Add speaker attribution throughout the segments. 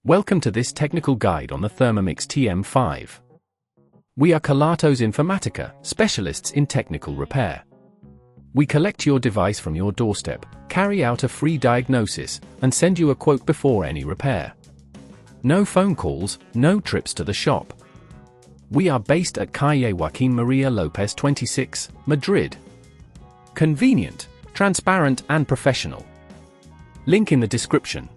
Speaker 1: Welcome to this technical guide on the Thermomix TM5. We are Kelatos Informatica, specialists in technical repair. We collect your device from your doorstep, carry out a free diagnosis, and send you a quote before any repair. No phone calls, no trips to the shop. We are based at Calle Joaquín María López 26, Madrid. Convenient, transparent and professional. Link in the description.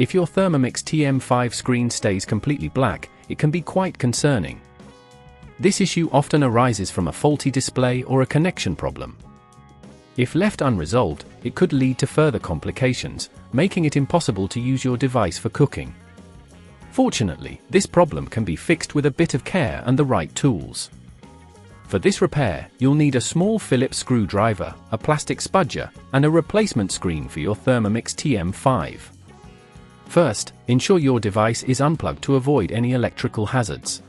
Speaker 1: If your Thermomix TM5 screen stays completely black, it can be quite concerning. This issue often arises from a faulty display or a connection problem. If left unresolved, it could lead to further complications, making it impossible to use your device for cooking. Fortunately, this problem can be fixed with a bit of care and the right tools. For this repair, you'll need a small Phillips screwdriver, a plastic spudger, and a replacement screen for your Thermomix TM5. First, ensure your device is unplugged to avoid any electrical hazards.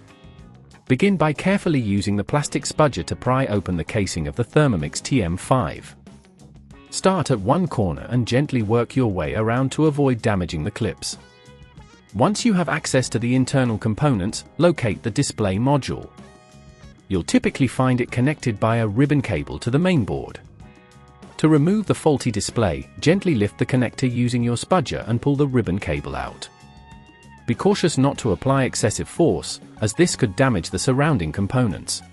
Speaker 1: Begin by carefully using the plastic spudger to pry open the casing of the Thermomix TM5. Start at one corner and gently work your way around to avoid damaging the clips. Once you have access to the internal components, locate the display module. You'll typically find it connected by a ribbon cable to the mainboard. To remove the faulty display, gently lift the connector using your spudger and pull the ribbon cable out. Be cautious not to apply excessive force, as this could damage the surrounding components.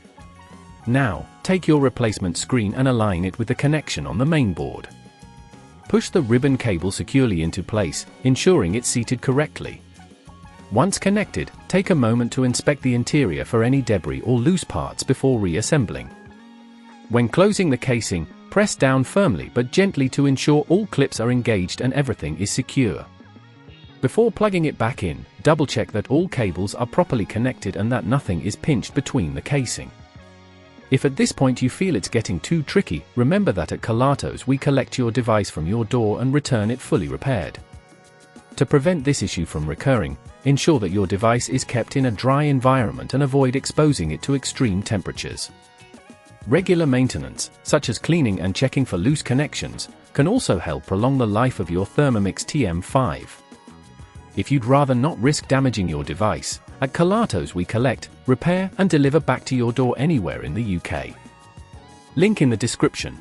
Speaker 1: Now, take your replacement screen and align it with the connection on the mainboard. Push the ribbon cable securely into place, ensuring it's seated correctly. Once connected, take a moment to inspect the interior for any debris or loose parts before reassembling. When closing the casing, press down firmly but gently to ensure all clips are engaged and everything is secure. Before plugging it back in, double-check that all cables are properly connected and that nothing is pinched between the casing. If at this point you feel it's getting too tricky, remember that at Kelatos we collect your device from your door and return it fully repaired. To prevent this issue from recurring, ensure that your device is kept in a dry environment and avoid exposing it to extreme temperatures. Regular maintenance, such as cleaning and checking for loose connections, can also help prolong the life of your Thermomix TM5. If you'd rather not risk damaging your device, at Kelatos we collect, repair and deliver back to your door anywhere in the UK. Link in the description.